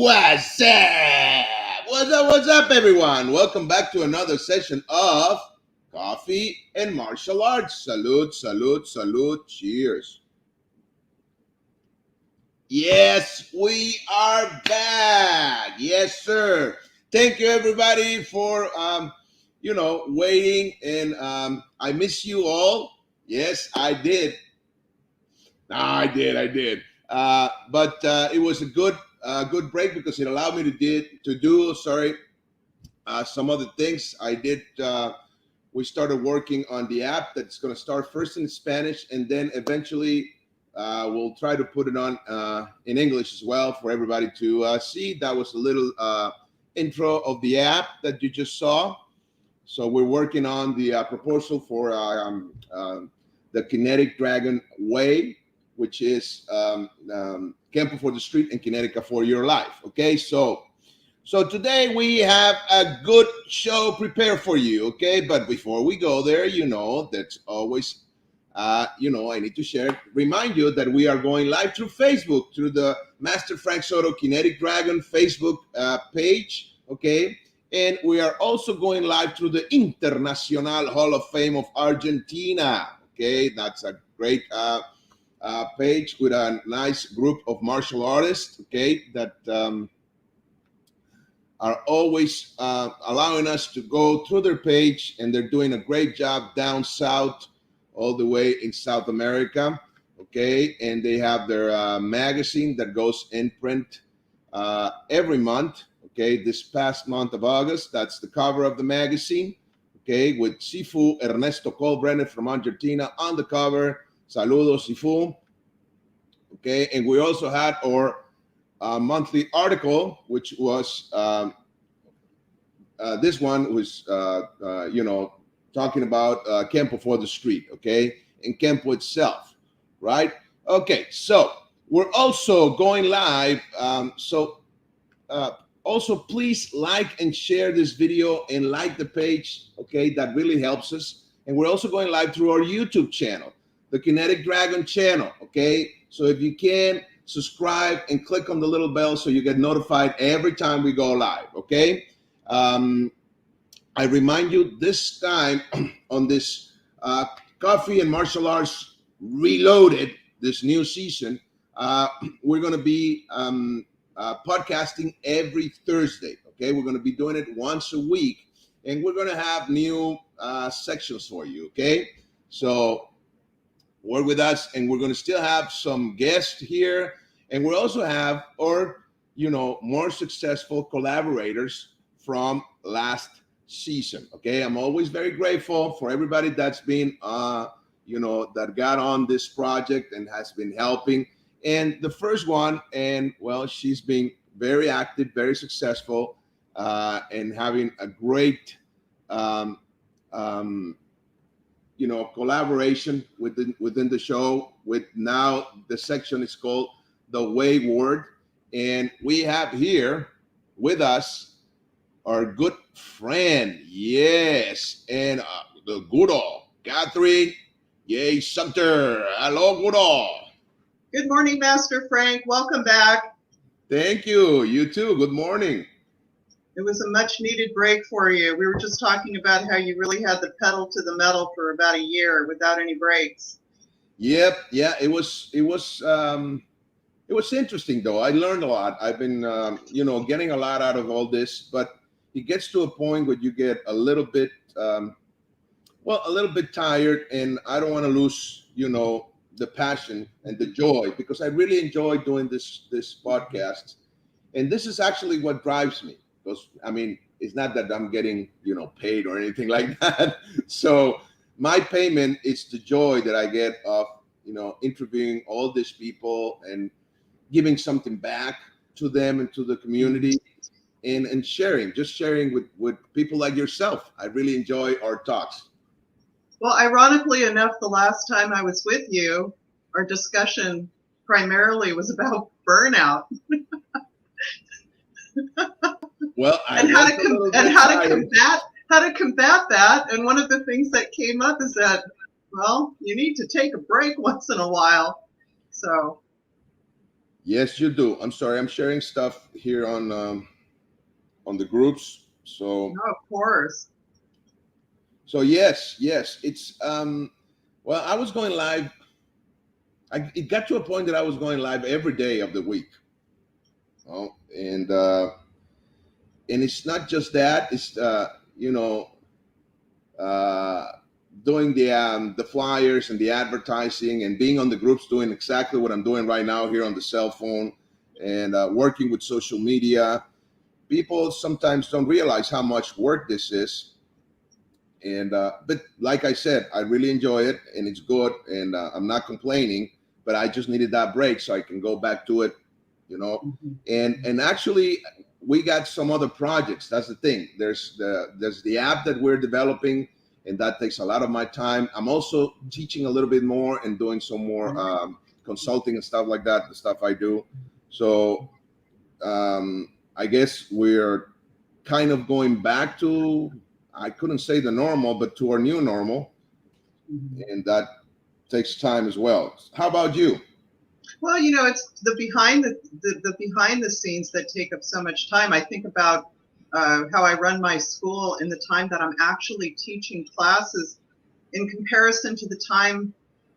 What's up? What's up, everyone? Welcome back to another session of Coffee and Martial Arts. Salute, salute, salute. Cheers. Yes, we are back. Yes, sir. Thank you, everybody, for waiting. And I miss you all. Yes, I did. I did. But it was a good break because it allowed me to do some other things. I did. We started working on the app that's going to start first in Spanish, and then eventually we'll try to put it on in English as well for everybody to see. That was a little intro of the app that you just saw. So we're working on the proposal for the Kinetic Dragon Way, which is Campo for the Street and Kinetica for your life. Okay, so today we have a good show prepared for you. Okay, but before we go there, that's always, I need to remind you that we are going live through Facebook, through the Master Frank Soto Kinetic Dragon Facebook page. Okay, and we are also going live through the International Hall of Fame of Argentina. Okay, that's a great page with a nice group of martial artists, okay, that are always allowing us to go through their page, and they're doing a great job down south, all the way in South America, okay, and they have their magazine that goes in print every month, okay. This past month of August, that's the cover of the magazine, okay, with Sifu Ernesto Colbrenner from Argentina on the cover. Saludos, Sifu. Okay, and we also had our monthly article, which was this one was talking about Campo for the Street, okay, and Campo itself, right? Okay, so we're also going live. Also, please like and share this video and like the page, okay? That really helps us. And we're also going live through our YouTube channel, the Kinetic Dragon channel, okay? So if you can, subscribe and click on the little bell so you get notified every time we go live, okay? I remind you this time on this Coffee and Martial Arts Reloaded, this new season, we're going to be podcasting every Thursday, okay? We're going to be doing it once a week, and we're going to have new sections for you, okay? So work with us, and we're going to still have some guests here, and we'll also have more successful collaborators from last season, okay? I'm always very grateful for everybody that's been that got on this project and has been helping. And the first one, and well, she's been very active, very successful, and having a great collaboration within the show. With now the section is called The Wayward, and we have here with us our good friend, yes, and the Guro Kathrin J. Sumpter. Hello, Guro. Good morning, Master Frank. Welcome back. Thank you. You too. Good morning. It was a much needed break for you. We were just talking about how you really had the pedal to the metal for about a year without any breaks. Yep. Yeah. It was interesting though. I learned a lot. I've been, getting a lot out of all this, but it gets to a point where you get a little bit, a little bit tired, and I don't want to lose, the passion and the joy, because I really enjoy doing this podcast, and this is actually what drives me. Because I mean, it's not that I'm getting, paid or anything like that. So my payment is the joy that I get of, interviewing all these people and giving something back to them and to the community, and sharing with people like yourself. I really enjoy our talks. Well, ironically enough, the last time I was with you, our discussion primarily was about burnout. Well, and how to combat that. And one of the things that came up is that, well, you need to take a break once in a while. So yes, you do. I'm sorry, I'm sharing stuff here on the groups. So no, of course. So yes, it's well, I was going live. It got to a point that I was going live every day of the week. Oh, and it's not just that. It's doing the flyers and the advertising and being on the groups, doing exactly what I'm doing right now here on the cell phone, and working with social media. People sometimes don't realize how much work this is. And but like I said, I really enjoy it, and it's good, and I'm not complaining, but I just needed that break so I can go back to it, and actually we got some other projects. That's the thing. There's the app that we're developing, and that takes a lot of my time. I'm also teaching a little bit more and doing some more consulting and stuff like that, the stuff I do. So I guess we're kind of going back to, I couldn't say the normal, but to our new normal, and that takes time as well. How about you? Well, it's the behind the scenes that take up so much time. I think about how I run my school in the time that I'm actually teaching classes in comparison to the time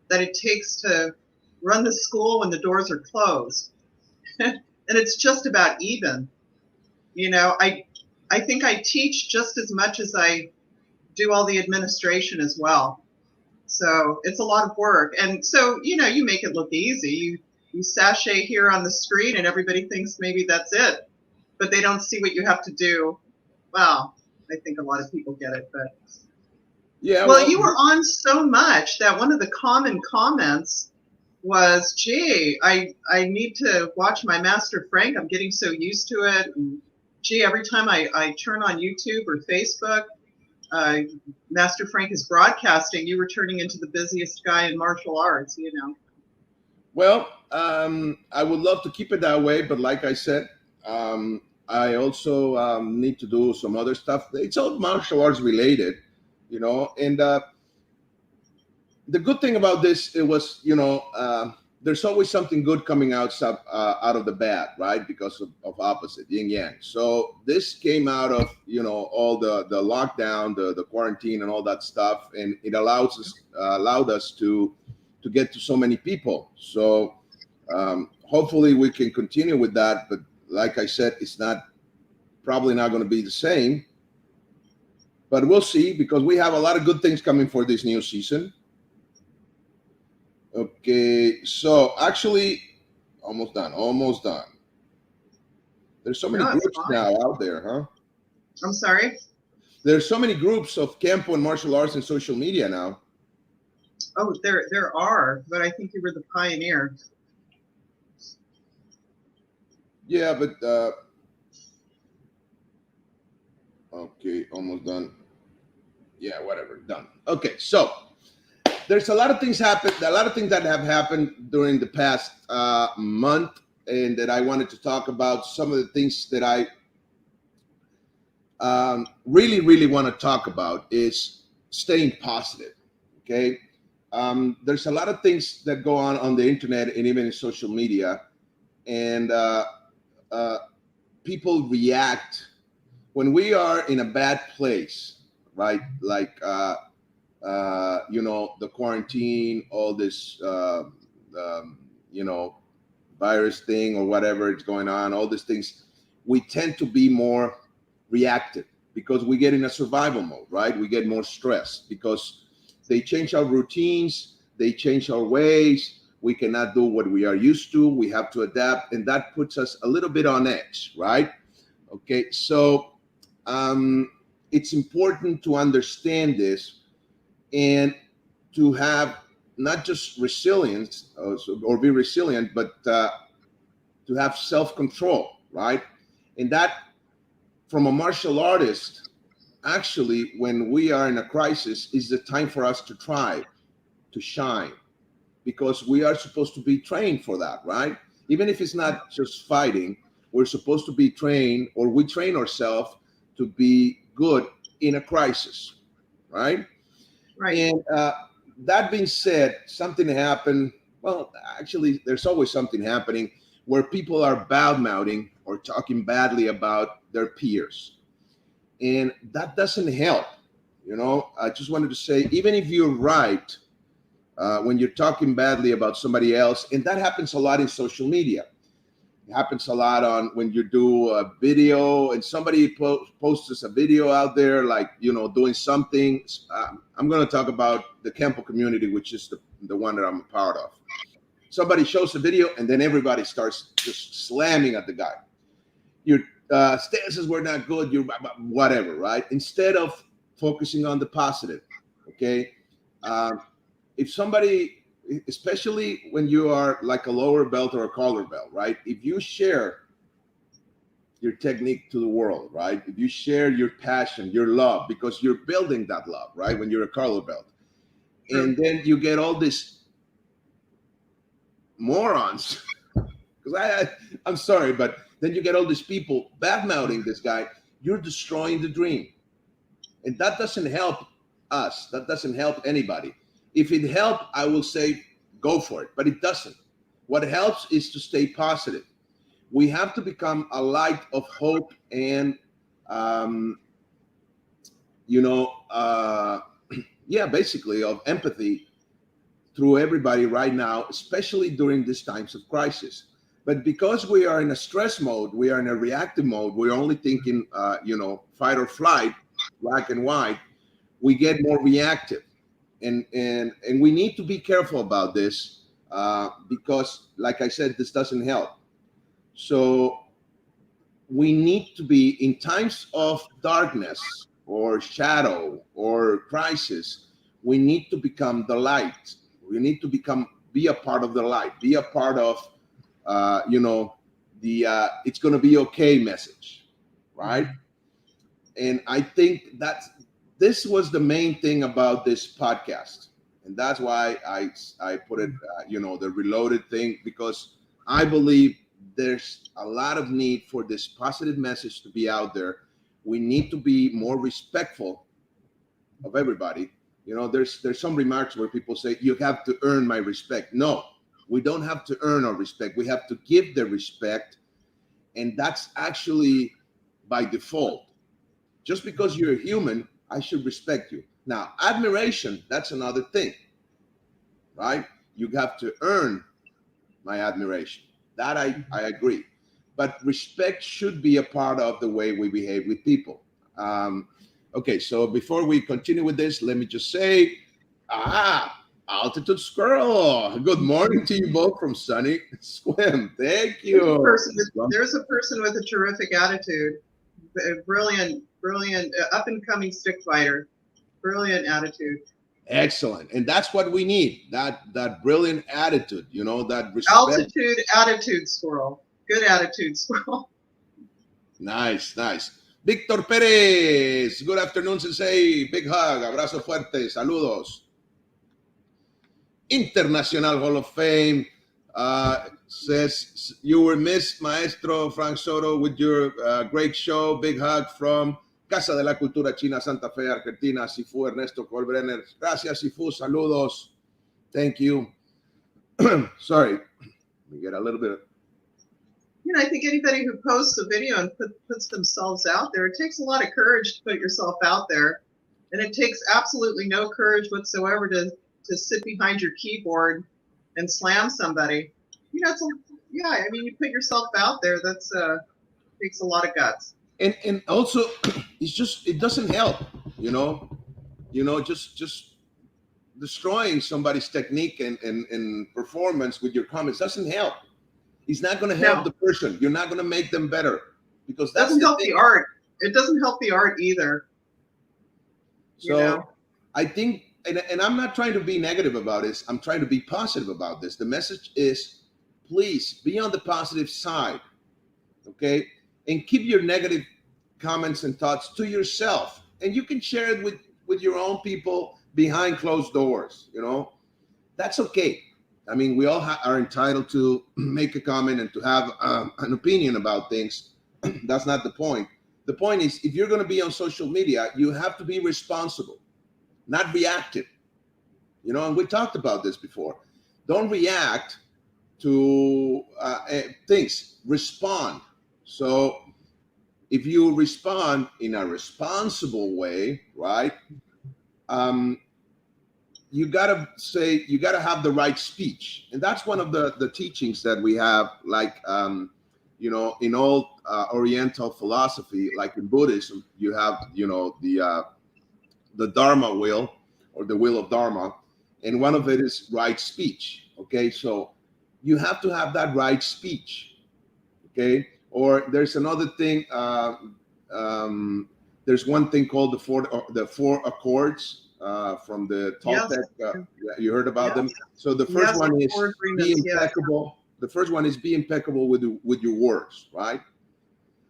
that it takes to run the school when the doors are closed. And it's just about even. I think I teach just as much as I do all the administration as well. So it's a lot of work. And so, you make it look easy. You sashay here on the screen and everybody thinks maybe that's it, but they don't see what you have to do. Well, I think a lot of people get it, but yeah. Well, you were on so much that one of the common comments was, gee, I need to watch my Master Frank. I'm getting so used to it. And, gee, every time I turn on YouTube or Facebook, Master Frank is broadcasting. You were turning into the busiest guy in martial arts, Well, I would love to keep it that way, but like I said, I also need to do some other stuff. It's all martial arts related, and the good thing about this, it was, there's always something good coming out of the bad, right? Because of opposite, yin yang. So this came out of, all the lockdown, the quarantine and all that stuff. And it allowed us to get to so many people. So hopefully we can continue with that. But like I said, it's probably not going to be the same. But we'll see, because we have a lot of good things coming for this new season. Okay, so actually, almost done. There's so many groups now out there, huh? I'm sorry? There's so many groups of Kempo and martial arts and social media now. Oh, there are, but I think you were the pioneer. Yeah, but okay, almost done. Yeah, whatever, done. Okay, so there's a lot of things that have happened during the past month, and that I wanted to talk about. Some of the things that really want to talk about is staying positive. Okay. There's a lot of things that go on the internet and even in social media, and uh, people react when we are in a bad place, right? Like, the quarantine, all this, you know, virus thing or whatever is going on, all these things, we tend to be more reactive because we get in a survival mode, right? We get more stressed because they change our routines, they change our ways. We cannot do what we are used to. We have to adapt, and that puts us a little bit on edge, right? Okay, so it's important to understand this and to have not just resilience or be resilient, but to have self-control, right? And that, from a martial artist, actually, when we are in a crisis, is the time for us to thrive, to shine, because we are supposed to be trained for that, right? Even if it's not just fighting, we're supposed to be trained, or we train ourselves to be good in a crisis, right? Right. And that being said, something happened. Well, actually, there's always something happening where people are bad mouthing or talking badly about their peers. And that doesn't help. I just wanted to say, even if you're right, when you're talking badly about somebody else, and that happens a lot in social media. It happens a lot on when you do a video and somebody posts a video out there, like, doing something. I'm going to talk about the Campo community, which is the one that I'm a part of. Somebody shows a video and then everybody starts just slamming at the guy. Your stances were not good, you're whatever, right? Instead of focusing on the positive, okay? If somebody, especially when you are like a lower belt or a color belt, right? If you share your technique to the world, right? If you share your passion, your love, because you're building that love, right? When you're a color belt, and then you get all these morons, because I'm sorry, but then you get all these people bad-mouthing this guy, you're destroying the dream. And that doesn't help us. That doesn't help anybody. If it helped, I will say go for it, but it doesn't. What helps is to stay positive. We have to become a light of hope and, basically of empathy through everybody right now, especially during these times of crisis. But because we are in a stress mode, we are in a reactive mode, we're only thinking, fight or flight, black and white, we get more reactive. And we need to be careful about this because, like I said, this doesn't help. So we need to be, in times of darkness or shadow or crisis, we need to become the light. We need to be a part of the light, be a part of, the it's going to be okay message, right? And I think this was the main thing about this podcast. And that's why I put it, the reloaded thing, because I believe there's a lot of need for this positive message to be out there. We need to be more respectful of everybody. There's some remarks where people say, you have to earn my respect. No, we don't have to earn our respect. We have to give the respect. And that's actually by default. Just because you're a human, I should respect you. Now, admiration, that's another thing, right? You have to earn my admiration. That I agree. But respect should be a part of the way we behave with people. Okay, so before we continue with this, let me just say, Altitude Squirrel, good morning to you both from sunny Swim. Thank you. There's a person with a terrific attitude, a brilliant, up and coming stick fighter, brilliant attitude. Excellent, and that's what we need. That brilliant attitude, that respect. Altitude attitude squirrel. Good attitude squirrel. Nice. Víctor Pérez, good afternoon, Sensei. Big hug, abrazo fuerte, saludos. International Hall of Fame says, you were missed, Maestro Frank Soto, with your great show. Big hug from Casa de la Cultura China, Santa Fe, Argentina. Sifu Ernesto Colbrenner. Gracias, Sifu. Saludos. Thank you. Sorry. Let me get a little bit. I think anybody who posts a video and puts themselves out there, it takes a lot of courage to put yourself out there. And it takes absolutely no courage whatsoever to sit behind your keyboard and slam somebody. It's I mean, you put yourself out there. That's takes a lot of guts. And also, it doesn't help. Just destroying somebody's technique and performance with your comments doesn't help. It's not going to help the person. You're not going to make them better, because that doesn't help the art. It doesn't help the art either. So I think, and I'm not trying to be negative about this. I'm trying to be positive about this. The message is, please be on the positive side, okay? And keep your negative comments and thoughts to yourself. And you can share it with your own people behind closed doors, That's okay. I mean, we all are entitled to make a comment and to have an opinion about things. That's not the point. The point is, if you're going to be on social media, you have to be responsible, not reactive. And we talked about this before. Don't react to things. Respond. So if you respond in a responsible way, right? You gotta have the right speech, and that's one of the teachings that we have, like in all Oriental philosophy, like in Buddhism, you have the Dharma wheel, or the wheel of Dharma, and one of it is right speech. Okay, so you have to have that right speech. Okay, or there's another thing. There's one thing called the four accords. From the Toltec, you heard about them. So the first one is be impeccable. The first one is be impeccable with your words, right?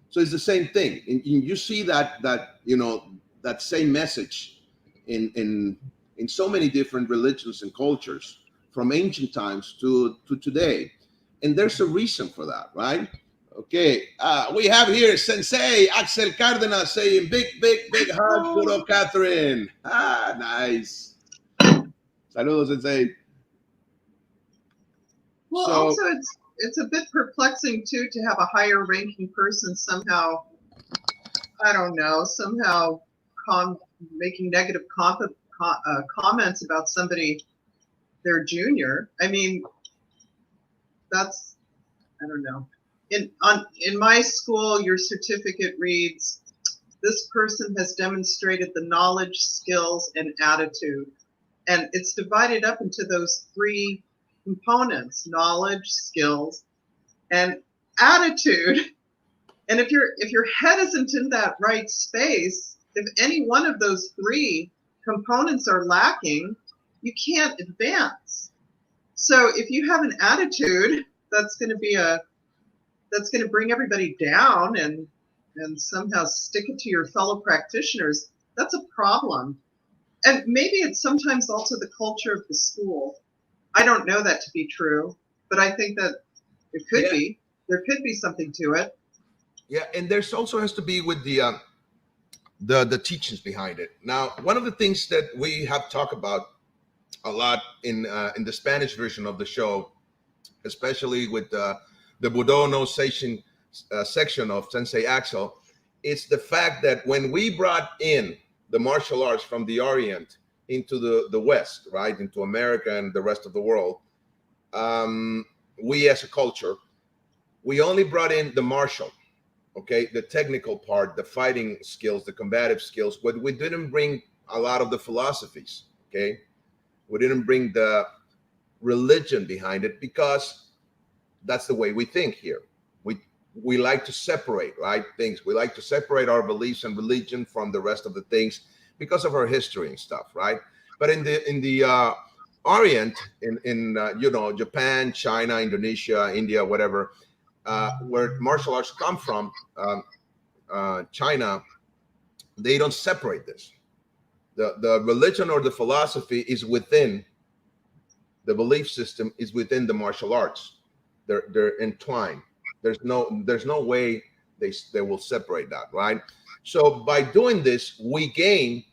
So it's the same thing, and you see that same message in so many different religions and cultures, from ancient times to today, and there's a reason for that, right? Okay, we have here Sensei Axel Cárdenas saying big hug, Guro Kathrin. Nice. Saludos, Sensei. Well, also it's a bit perplexing too to have a higher ranking person somehow, I don't know, somehow making negative comments about somebody, their junior. I mean, that's, I don't know. In my school, your certificate reads, this person has demonstrated the knowledge, skills, and attitude. And it's divided up into those three components: knowledge, skills, and attitude. And if your head isn't in that right space, if any one of those three components are lacking, you can't advance. So if you have an attitude that's going to bring everybody down and somehow stick it to your fellow practitioners, that's a problem. And maybe it's sometimes also the culture of the school. I don't know that to be true, but I think that it could be. There could be something to it. Yeah, and there's also has to be with the teachings behind it. Now, one of the things that we have talked about a lot in the Spanish version of the show, especially with the Budo no Seishin section of Sensei Axel, it's the fact that when we brought in the martial arts from the Orient into the West, right, into America and the rest of the world, we as a culture, we only brought in the martial, okay, the technical part, the fighting skills, the combative skills, but we didn't bring a lot of the philosophies, okay? We didn't bring the religion behind it, because that's the way we think here. We like to separate, right, things. We like to separate our beliefs and religion from the rest of the things because of our history and stuff, right? But in the Orient, in Japan, China, Indonesia, India, whatever, where martial arts come from, China, they don't separate this. The religion or the philosophy is within the belief system, is within the martial arts. They're entwined. There's no way they will separate that, right? So by doing this, we gain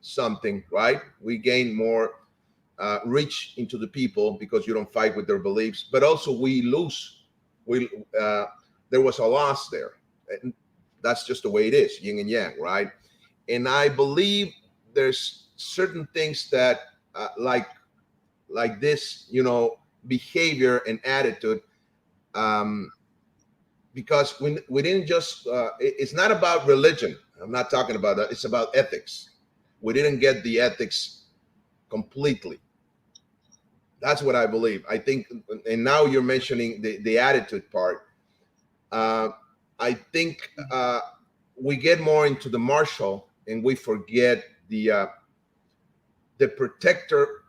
something, right? We gain more reach into the people because you don't fight with their beliefs, but also we lose. We there was a loss there. And that's just the way it is, yin and yang, right? And I believe there's certain things that like this, behavior and attitude, because we didn't just it's not about religion. I'm not talking about that. It's about ethics. We didn't get the ethics completely. That's what I believe. I think, and now you're mentioning the attitude part. I think we get more into the martial, and we forget the protector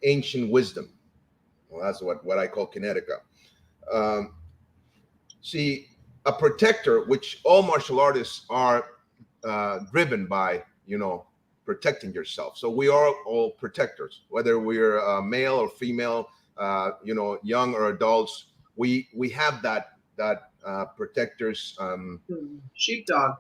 ancient wisdom. Well, that's what I call kinetica. Um, See, a protector, which all martial artists are driven by, protecting yourself. So we are all protectors, whether we're male or female, young or adults. We have that protectors. Sheepdog.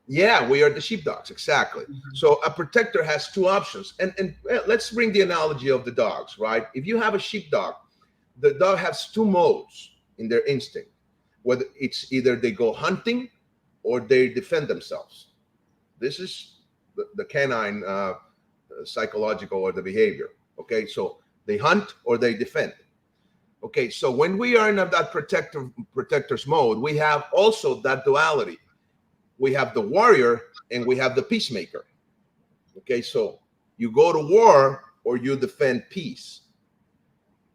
Yeah, we are the sheepdogs, exactly. Mm-hmm. So a protector has two options, and let's bring the analogy of the dogs, right? If you have a sheepdog, the dog has two modes in their instinct. Whether it's either they go hunting or they defend themselves. This is the canine psychological or the behavior. Okay, so they hunt or they defend. Okay, so when we are in that protector's mode, we have also that duality. We have the warrior and we have the peacemaker. Okay, so you go to war or you defend peace.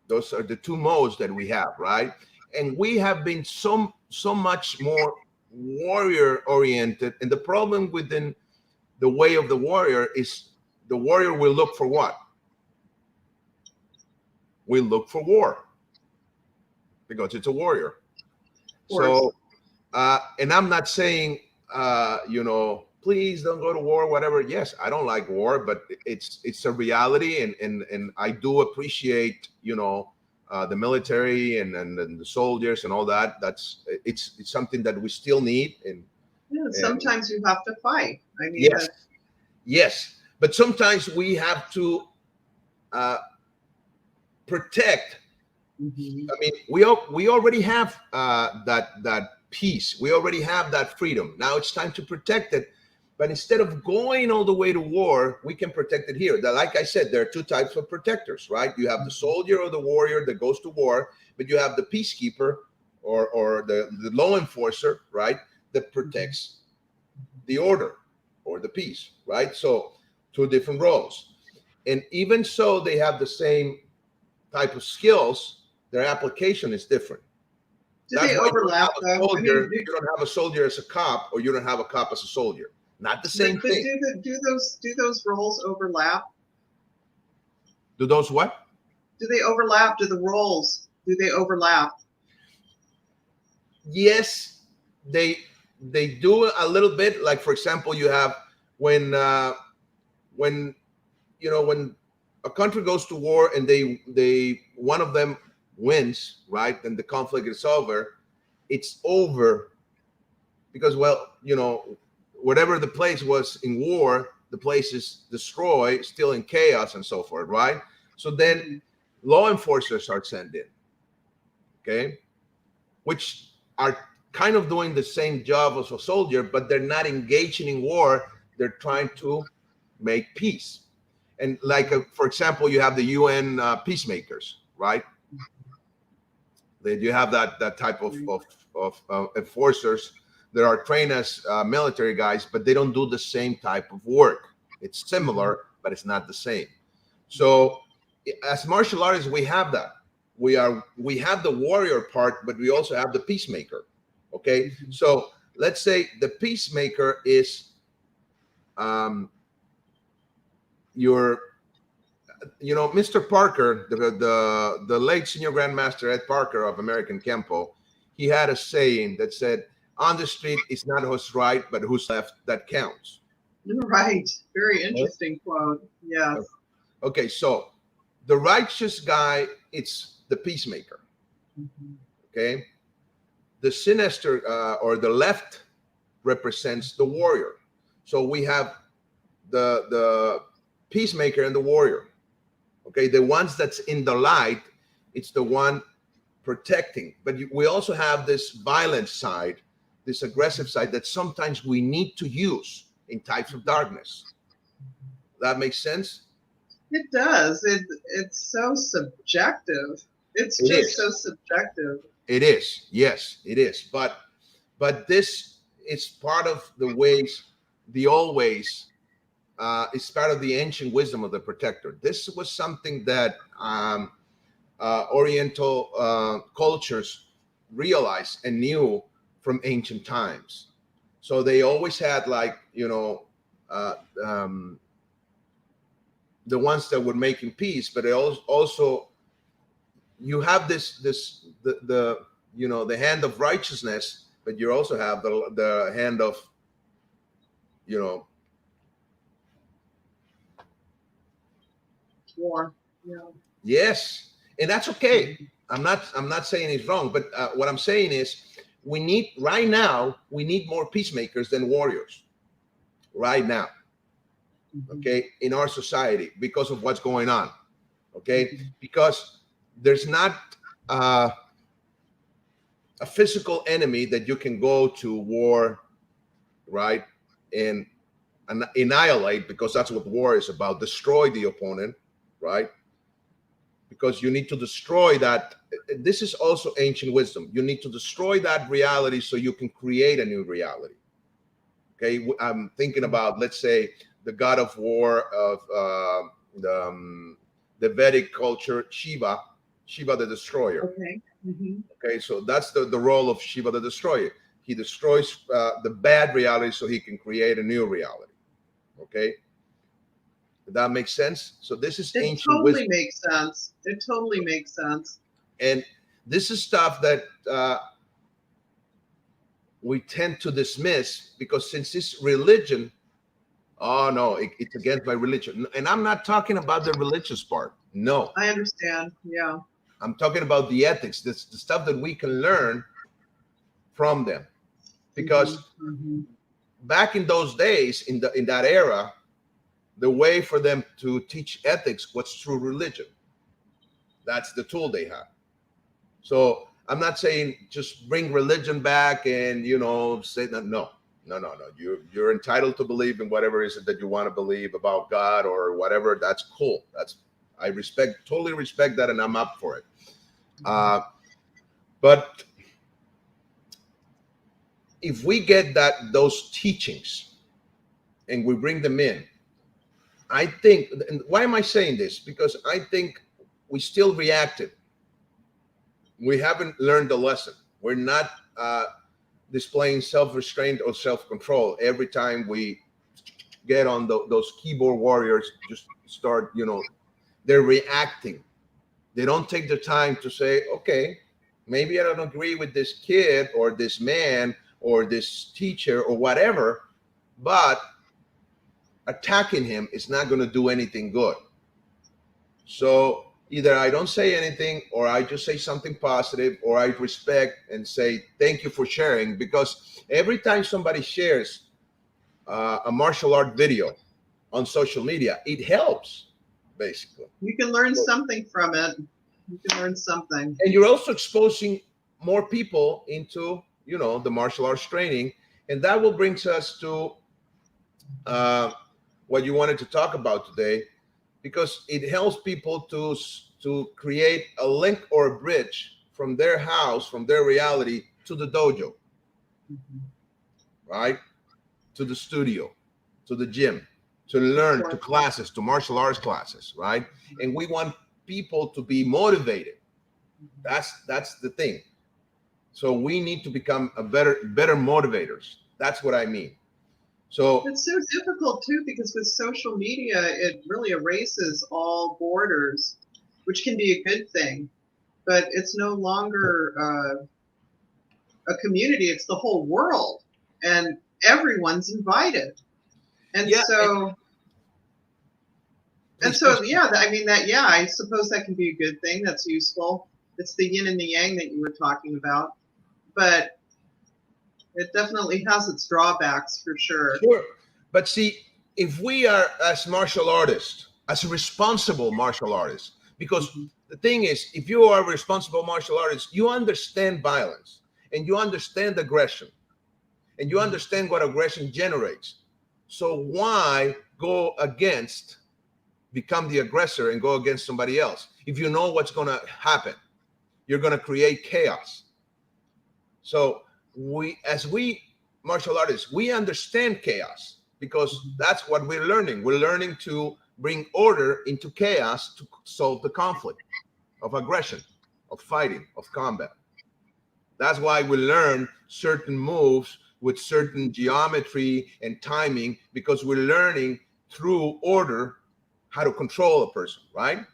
Those are the two modes that we have, right? And we have been so much more warrior oriented. And the problem within the way of the warrior is the warrior will look for what? We look for war because it's a warrior. So, and I'm not saying, please don't go to war, whatever. Yes, I don't like war, but it's a reality, and I do appreciate, the military and the soldiers and all that. It's something that we still need. And sometimes you have to fight. I mean, yes, but sometimes we have to protect. Mm-hmm. I mean, we already have that peace. We already have that freedom. Now it's time to protect it. But instead of going all the way to war, we can protect it here. Like I said, there are two types of protectors, right? You have the soldier or the warrior that goes to war, but you have the peacekeeper or the law enforcer, right, that protects the order or the peace, right? So two different roles. And even so, they have the same type of skills. Their application is different. Do they overlap, though? You don't have a soldier as a cop, or you don't have a cop as a soldier. Not the same thing. Do those roles overlap? Do those what? Do they overlap? Do they overlap? Yes, they do a little bit. Like, for example, you have when a country goes to war and they one of them wins, right? Then the conflict is over. It's over because, whatever the place was in war, the place is destroyed, still in chaos and so forth, right? So then law enforcers are sent in, okay, which are kind of doing the same job as a soldier, but they're not engaging in war. They're trying to make peace. And for example, you have the UN peacemakers, right? You have that type of enforcers that are trained as military guys, but they don't do the same type of work. It's similar, but it's not the same. So as martial artists, we have that. We have the warrior part, but we also have the peacemaker. Okay. So let's say the peacemaker is Mr. Parker, the late senior grandmaster Ed Parker of American Kempo, he had a saying that said, on the street, it's not who's right, but who's left that counts. Right. Very interesting quote. Yeah. Okay, so the righteous guy, it's the peacemaker. Okay. the sinister or the left represents the warrior. So we have the peacemaker and the warrior. Okay, the ones that's in the light, it's the one protecting. But we also have this violent side, this aggressive side that sometimes we need to use in types of darkness. That makes sense? It does. It's so subjective. It's It just so is. subjective. It is. Yes, it is. But this is part of the ways, the old ways. It's part of the ancient wisdom of the protector. This was something that Oriental cultures realized and knew from ancient times. So they always had, like, uh, um, the ones that were making peace, but they also you have the the hand of righteousness, but you also have the hand of you know War. Yeah. yes, and that's okay. I'm not saying it's wrong, but what I'm saying is right now we need more peacemakers than warriors right now. Okay, in our society because of what's going on. Okay, because there's not uh, a physical enemy that you can go to war, right, and annihilate, because that's what war is about: destroy the opponent, right? Because you need to destroy that. This is also ancient wisdom. You need to destroy that reality so you can create a new reality. Okay, I'm thinking about, let's say, the god of war of the Vedic culture, Shiva the destroyer. Okay. Mm-hmm. Okay, so that's the role of Shiva the destroyer. He destroys the bad reality so he can create a new reality. Okay, that makes sense. So this is It ancient totally wisdom, makes sense. It totally makes sense. and this is stuff that we tend to dismiss because since it's religion, oh no, it's against my religion. And I'm not talking about the religious part. No, I understand. Yeah. I'm talking about the ethics, the stuff that we can learn from them. Mm-hmm. Because Mm-hmm. back in those days, in that era, the way for them to teach ethics was through religion. That's the tool they had. So I'm not saying just bring religion back and say that. No, no, no, no. You're entitled to believe in whatever it is that you want to believe about God or whatever. That's cool. I totally respect that, and I'm up for it. But if we get those teachings and we bring them in, I think. And why am I saying this? Because I think we still reacted. We haven't learned the lesson. We're not displaying self-restraint or self-control every time we get on those keyboard warriors. Just start, they're reacting. They don't take the time to say, okay, maybe I don't agree with this kid or this man or this teacher or whatever, but attacking him is not going to do anything good. So either I don't say anything, or I just say something positive, or I respect and say thank you for sharing. Because every time somebody shares a martial art video on social media, it helps, basically. You can learn something from it. You can learn something. And you're also exposing more people into the martial arts training, and that will brings us to what you wanted to talk about today, because it helps people to create a link or a bridge from their house, from their reality, to the dojo, right? To the studio, to the gym, to learn, to Sure. classes, to martial arts classes, right? And we want people to be motivated. That's the thing. So we need to become a better motivators. That's what I mean. So It's so difficult too because with social media, it really erases all borders, which can be a good thing. But it's no longer a community; it's the whole world, and everyone's invited. And yeah, so, and please, so, please. yeah. I mean that. Yeah, I suppose that can be a good thing. That's useful. It's the yin and the yang that you were talking about. But It definitely has its drawbacks for sure. Sure. But see, if we are as martial artists, as responsible martial artists, because Mhm. the thing is, if you are a responsible martial artist, you understand violence and you understand aggression and you understand what aggression generates. So why go against, become the aggressor and go against somebody else? If you know what's going to happen, you're going to create chaos. So as we martial artists, we understand chaos because Mhm. that's what we're learning. We're learning to bring order into chaos to solve the conflict of aggression, of fighting, of combat. That's why we learn certain moves with certain geometry and timing, because we're learning through order how to control a person, right?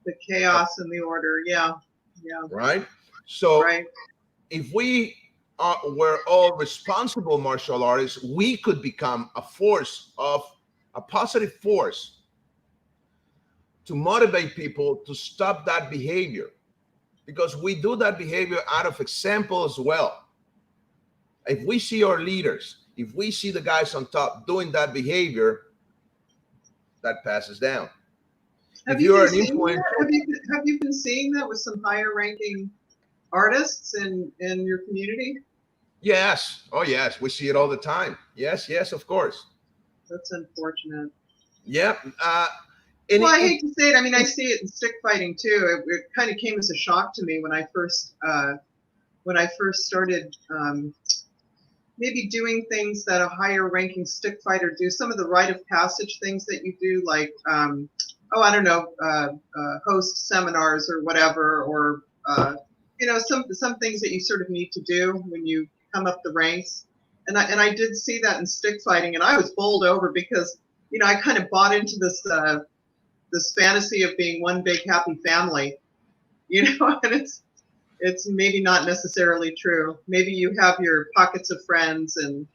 The chaos and the order. Yeah. Yeah. Right. So Right. if we were all responsible martial artists, we could become a positive force to motivate people to stop that behavior, because we do that behavior out of example as well. If we see our leaders, if we see the guys on top doing that behavior, that passes down. Have If you you're been an seeing influencer, that? Have you been seeing that with some higher ranking artists in your community? yes, oh yes, we see it all the time. Yes, yes, of course. That's unfortunate. Yep. And Well, I hate to say it. I mean, I see it in stick fighting too. It kind of came as a shock to me when I first started maybe doing things that a higher ranking stick fighter do. Some of the rite of passage things that you do, like oh, I don't know, host seminars or whatever, or some things that you sort of need to do when you come up the ranks. And I did see that in stick fighting, and I was bowled over because I kind of bought into this fantasy of being one big happy family, and it's maybe not necessarily true. Maybe you have your pockets of friends, and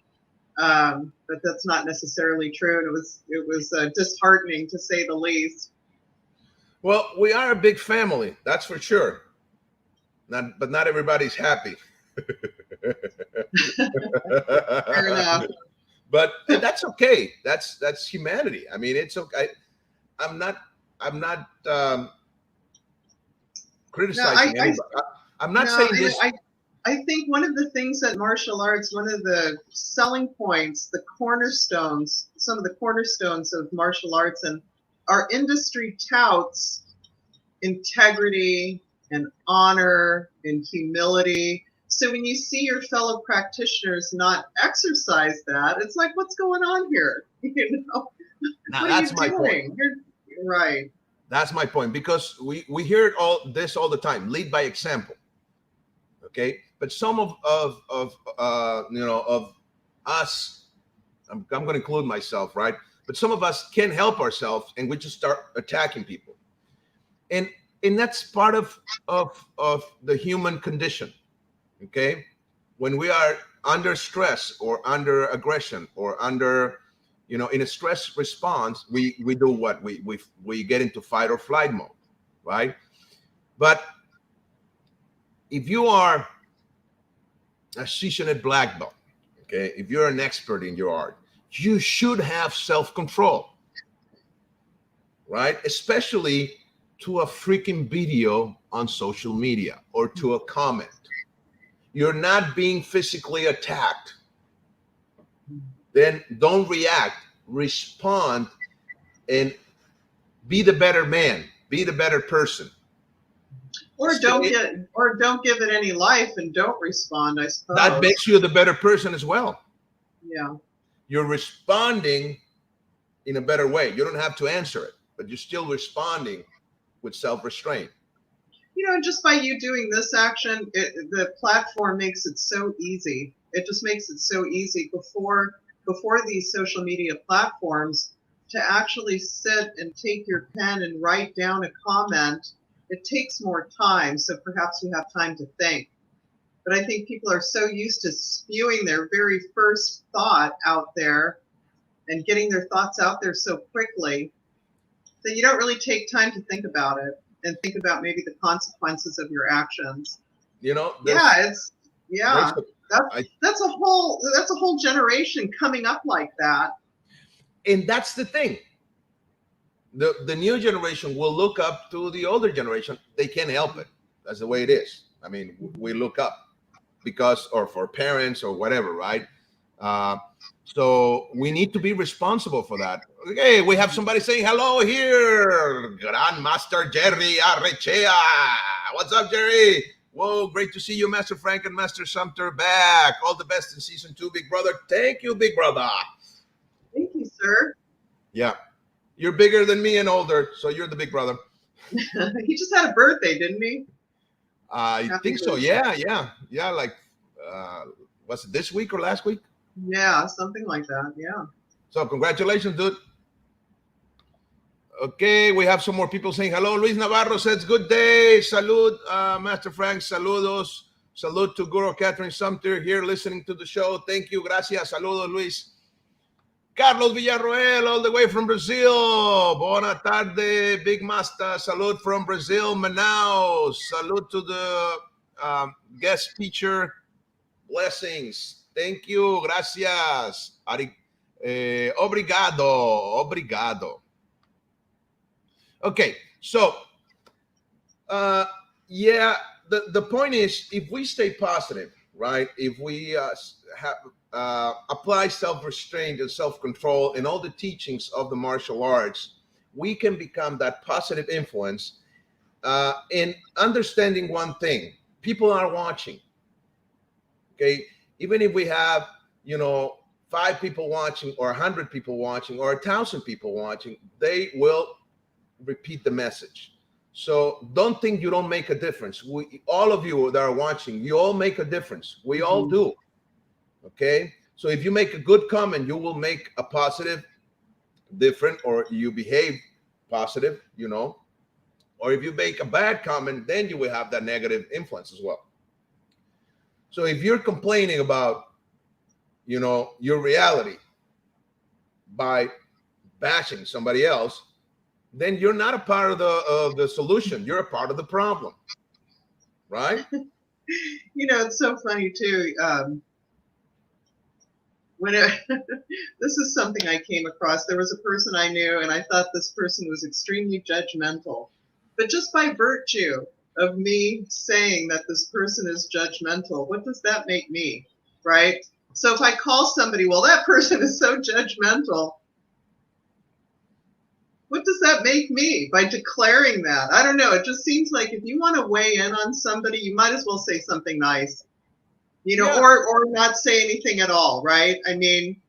but that's not necessarily true. And it was disheartening to say the least. well, we are a big family, that's for sure. But not everybody's happy. Fair enough. But that's okay. That's humanity. I mean, it's okay. I'm not. I'm not No, I, criticizing I anybody. I'm not no, saying and this. I think one of the things that martial arts, one of the selling points, the cornerstones, some of the cornerstones of martial arts, and our industry touts integrity and honor and humility. So when you see your fellow practitioners not exercise that, it's like, what's going on here? Now What are that's you my point. doing? You're right. That's my point, because we hear it all the time. Lead by example. Okay, but some of us, I'm going to include myself, right? But some of us can't help ourselves, and we just start attacking people, and and that's part of the human condition. Okay, when we are under stress or under aggression or under, in a stress response, we do what we get into fight or flight mode, right? But if you are a seasoned black belt, okay, if you're an expert in your art, you should have self-control, right? Especially to a freaking video on social media or to a comment. You're not being physically attacked. Then don't react, respond, and be the better man, be the better person. Stay, Or don't give it any life and don't respond, I that suppose. makes you the better person as well. Yeah. You're responding in a better way. You don't have to answer it, but you're still responding with self-restraint. Just by you doing this action, the platform makes it so easy. It just makes it so easy before these social media platforms to actually sit and take your pen and write down a comment. It takes more time, so perhaps you have time to think. But I think people are so used to spewing their very first thought out there and getting their thoughts out there so quickly that you don't really take time to think about it and think about maybe the consequences of your actions. You know, Yeah, there's yeah, That's a whole generation coming up like that. And that's the thing. The new generation will look up to the older generation. They can't help it. That's the way it is. I mean, we look up because, or for parents or whatever, right? Uh, so we need to be responsible for that. Okay, we have somebody saying hello here. Grandmaster Jerry Arrechea. What's up, Jerry? Whoa, great to see you, Master Frank and Master Sumpter back. All the best in season 2, big brother. Thank you, big brother. Thank you, sir. Yeah. You're bigger than me and older, so you're the big brother. He just had a birthday, didn't he? I think so. Yeah. Like, was it this week or last week? Yeah, something like that. Yeah. So congratulations, dude. Okay, we have some more people saying hello. Luis Navarro says, good day. Salud, Master Frank. Saludos. Salud to Guro Kathrin Sumpter here listening to the show. Thank you. Gracias. Saludos, Luis. Carlos Villarroel, all the way from Brazil. Bona tarde, Big Master. Salud from Brazil, Manaus. Salud to the guest teacher. Blessings. Thank you. Gracias. Obrigado. Okay, so, yeah, the point is, if we stay positive, right? If we apply self-restraint and self-control in all the teachings of the martial arts, we can become that positive influence in understanding one thing. People are watching, okay? Even if we have, 5 people watching or 100 people watching or 1,000 people watching, they will repeat the message. So don't think you don't make a difference. All of you that are watching, you all make a difference. We all do. Okay, so if you make a good comment, you will make a positive different, or you behave positive, or if you make a bad comment, then you will have that negative influence as well. So if you're complaining about your reality by bashing somebody else, then you're not a part of the solution. You're a part of the problem, right? It's so funny too. This is something I came across. There was a person I knew, and I thought this person was extremely judgmental. But just by virtue of me saying that this person is judgmental, what does that make me, right? So if I call somebody, well, that person is so judgmental, what does that make me by declaring that? I don't know. It just seems like if you want to weigh in on somebody, you might as well say something nice. Yeah. Or not say anything at all, right? I mean,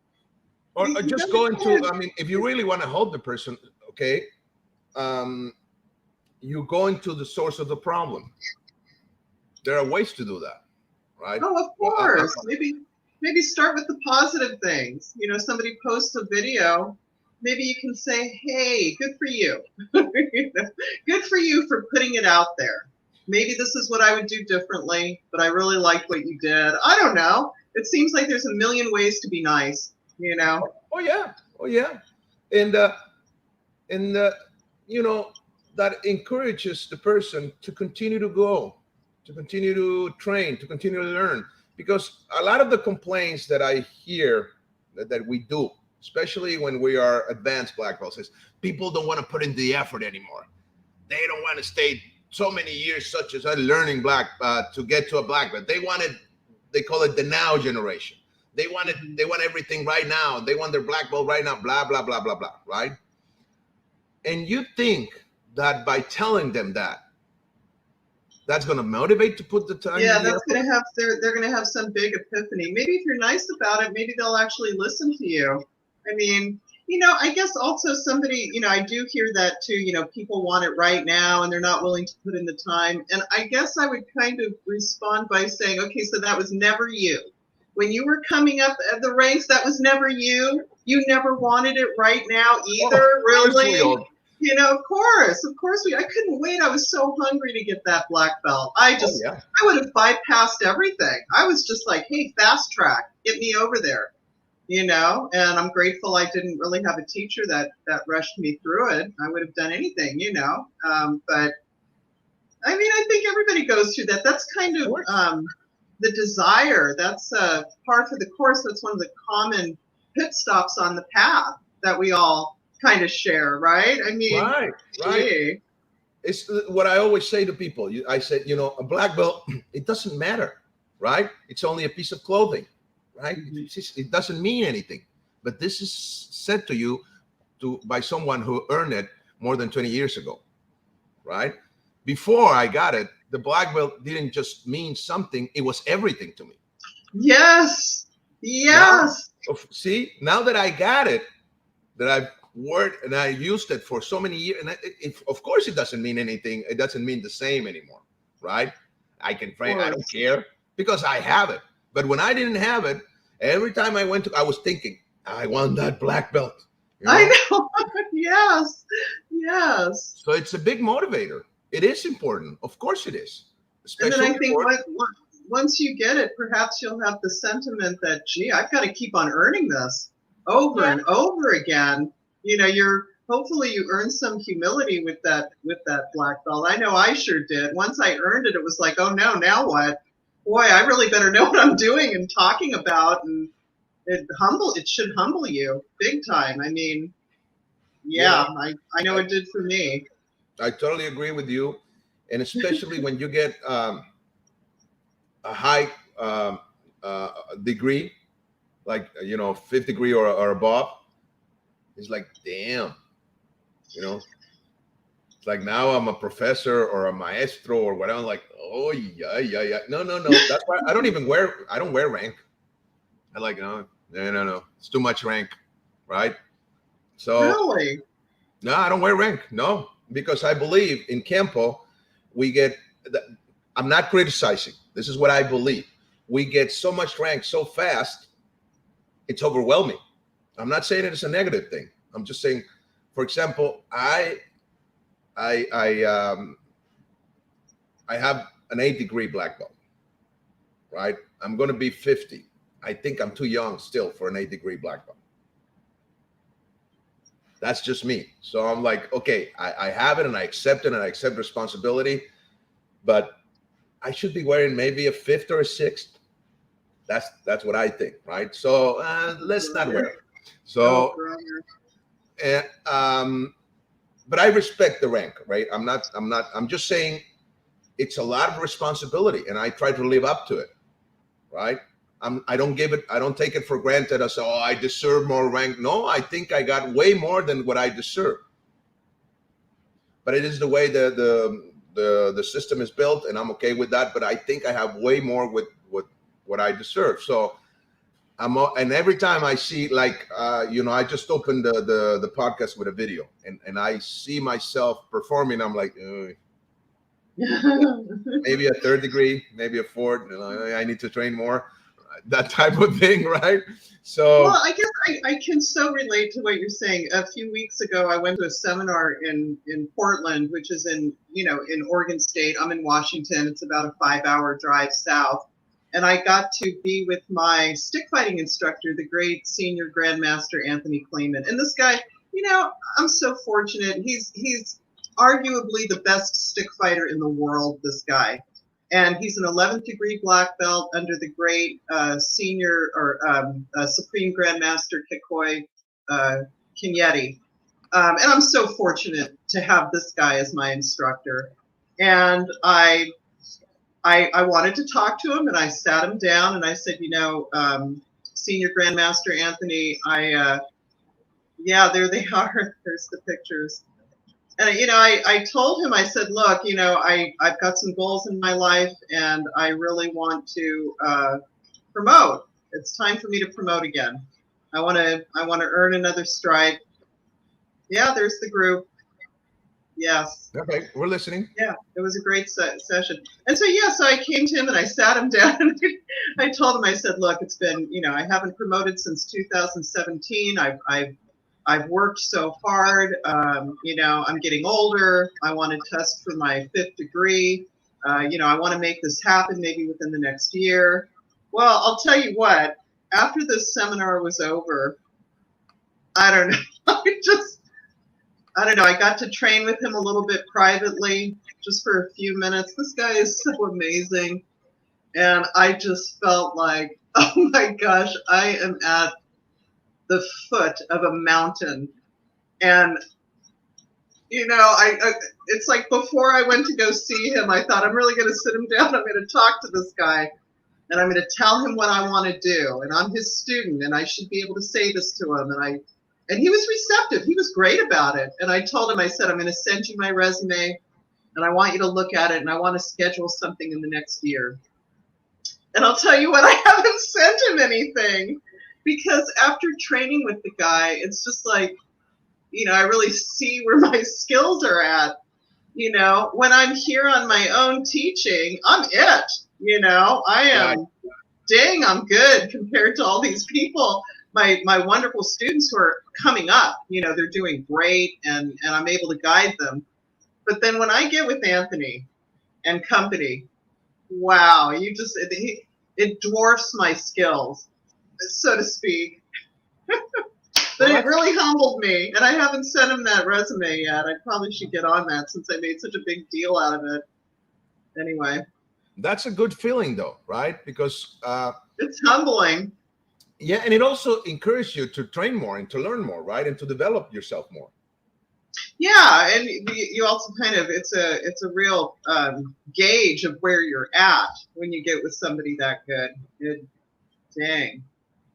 or just go into, if you really want to help the person, okay, you go into the source of the problem. There are ways to do that, right? Oh, of course. Maybe start with the positive things. Somebody posts a video, maybe you can say, hey, good for you. Good for you for putting it out there. Maybe this is what I would do differently, but I really like what you did. I don't know. It seems like there's a million ways to be nice, Oh yeah. And that encourages the person to continue to go, to continue to train, to continue to learn. Because a lot of the complaints that I hear that we do, especially when we are advanced black belts, is people don't want to put in the effort anymore. They don't want to stay so many years, such as learning black to get to a black belt. They call it the now generation. They want everything right now. They want their black belt right now, blah, blah, blah, blah, blah, right? And you think that by telling them that's going to motivate to put the time. Yeah, that's going to have, they're going to have some big epiphany. Maybe if you're nice about it, maybe they'll actually listen to you. I mean, I guess also somebody, I do hear that too, people want it right now and they're not willing to put in the time. And I guess I would kind of respond by saying, okay, so that was never you. When you were coming up at the ranks, that was never you. You never wanted it right now either, really. Of course, I couldn't wait. I was so hungry to get that black belt. I would have bypassed everything. I was just like, hey, fast track, get me over there. And I'm grateful I didn't really have a teacher that rushed me through it. I would have done anything, but I mean, I think everybody goes through that. That's kind of, the desire. That's par for the course. That's one of the common pit stops on the path that we all kind of share, right? I mean, Right, right. gee. It's what I always say to people. I said, a black belt, it doesn't matter, right? It's only a piece of clothing, right? Mhm. It doesn't mean anything. But this is said to you by someone who earned it more than 20 years ago, right? Before I got it, the black belt didn't just mean something; it was everything to me. Yes, Now, yes. see, now that I got it, that I've worked and I used it for so many years, and of course, it doesn't mean anything. It doesn't mean the same anymore, right? I can Of train. I don't course. care because I have it. But when I didn't have it, every time I went to, I was thinking, I want that black belt. You I know, know. Yes, yes. so it's a big motivator. It is important, of course, it is, And then I especially think for once you get it, perhaps you'll have the sentiment that, gee, I've got to keep on earning this over yeah. and over again. You know, you're hopefully you earn some humility with that black belt. I know I sure did. Once I earned it, it was like, oh no, now what? Boy, I really better know what I'm doing and talking about, and it should humble you big time. I mean, You yeah, know, I know I, it did for me. I totally agree with you, and especially when you get a high um, uh, degree, like fifth degree or above, it's like damn, you know, it's like now I'm a professor or a maestro or whatever. I'm like, oh yeah, yeah, yeah. No, no, no. That's why I don't wear rank. I like no, no, no, no. It's too much rank, right? So Really? no, I don't wear rank. No, because I believe in Campo, we get. I'm not criticizing. This is what I believe. We get so much rank so fast, it's overwhelming. I'm not saying it is a negative thing. I'm just saying, for example, I I um, I have an 8th degree black belt, right? I'm going to be 50. I think I'm too young still for an 8th degree black belt. That's just me. So I'm like, okay, I have it and I accept it and I accept responsibility, but I should be wearing maybe a fifth or a sixth. That's what I think, right? So let's not wear Brother. it. Oh, So, brother. uh, um, but I respect the rank, right? I'm just saying it's a lot of responsibility, and I try to live up to it, right? I don't give it. I don't take it for granted. I say, oh, I deserve more rank. No, I think I got way more than what I deserve. But it is the way the system is built, and I'm okay with that. But I think I have way more with what I deserve. So and every time I see like I just opened the podcast with a video, and I see myself performing. I'm like, maybe a 3rd degree, maybe a fourth. I need to train more, that type of thing, right? Well, So I guess I can so relate to what you're saying. A few weeks ago, I went to a seminar in Portland, which is in Oregon State. I'm in Washington. It's about a 5-hour drive south. And I got to be with my stick fighting instructor, the great senior grandmaster Anthony Kleeman. And this guy, I'm so fortunate. He's arguably the best stick fighter in the world, this guy. And he's an 11th degree black belt under the great senior or Supreme Grandmaster Kikoi Kinyeti. And I'm so fortunate to have this guy as my instructor. And I wanted to talk to him, and I sat him down, and I said, Senior Grandmaster Anthony, yeah, there they are. There's the pictures. And I told him, I said, look, I've got some goals in my life, and I really want to promote. It's time for me to promote again. I want to earn another stripe. Yeah, there's the group. Yes. okay, we're listening. Yeah, it was a great session. And so, yeah, so I came to him and I sat him down and I told him, I said, look, it's been, I haven't promoted since 2017. I've worked so hard. I'm getting older. I want to test for my 5th degree. I want to make this happen maybe within the next year. Well, I'll tell you what, after this seminar was over, I don't know. I don't know. I got to train with him a little bit privately, just for a few minutes. This guy is so amazing. And I just felt like, oh my gosh, I am at the foot of a mountain. And, it's like before I went to go see him, I thought, I'm really going to sit him down. I'm going to talk to this guy and I'm going to tell him what I want to do. And I'm his student and I should be able to say this to him. And he was receptive. He was great about it. And I told him, I said, I'm going to send you my resume and I want you to look at it and I want to schedule something in the next year. And I'll tell you what, I haven't sent him anything because after training with the guy, it's just like, I really see where my skills are at. When I'm here on my own teaching, I'm it. I am, dang, I'm good compared to all these people, my wonderful students who are coming up. They're doing great and I'm able to guide them. But then when I get with Anthony and company, wow, it dwarfs my skills, so to speak. But it really humbled me, and I haven't sent him that resume yet. I probably should get on that since I made such a big deal out of it. Anyway. That's a good feeling though, right? Because it's humbling. Yeah, and it also encourages you to train more and to learn more, right? And to develop yourself more. Yeah, and you also it's a real gauge of where you're at when you get with somebody that good. Dang,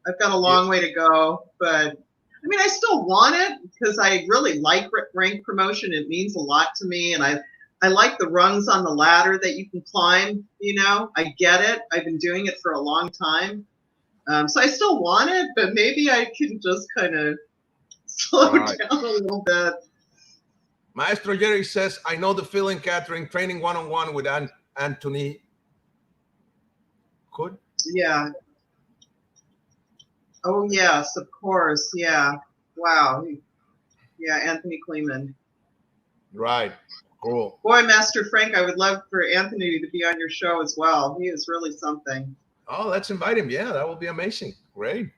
I've got a long way to go, but I mean, I still want it because I really like rank promotion. It means a lot to me, and I like the rungs on the ladder that you can climb. I get it. I've been doing it for a long time, so I still want it, but maybe I can just kind of slow down a little bit. Maestro Jerry says, I know the feeling, Kathrin, training one-on-one with Anthony. Could? Yeah. Oh, yes, of course. Yeah. Wow. Yeah, Anthony Kleeman. Right. Cool. Boy, Master Frank, I would love for Anthony to be on your show as well. He is really something. Oh, let's invite him. Yeah, that would be amazing. Great.